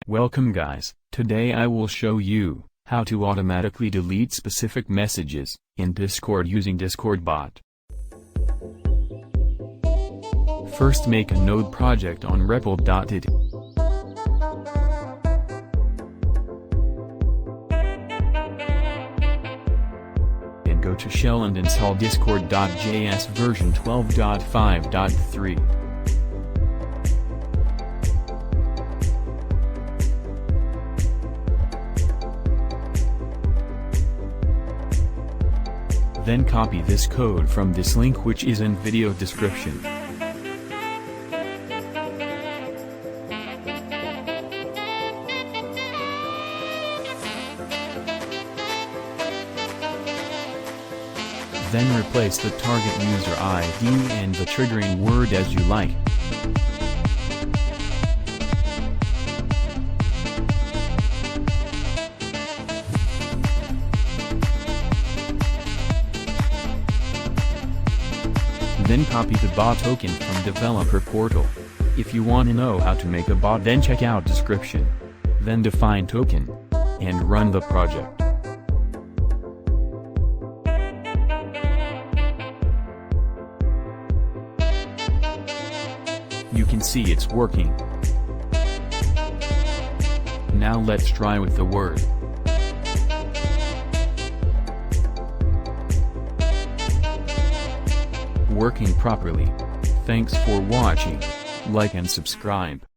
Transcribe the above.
Welcome guys, today I will show you how to automatically delete specific messages in Discord using Discord bot. First, make a node project on repl.it. And go to shell and install discord.js version 12.5.3. Then copy this code from this link which is in video description. Then replace the target user ID and the triggering word as you like. Then copy the bot token from developer portal. If you want to know how to make a bot, then check out description. Then define token and run the project. You can see it's working. Now let's try with the word. Working properly. Thanks for watching. Like and subscribe.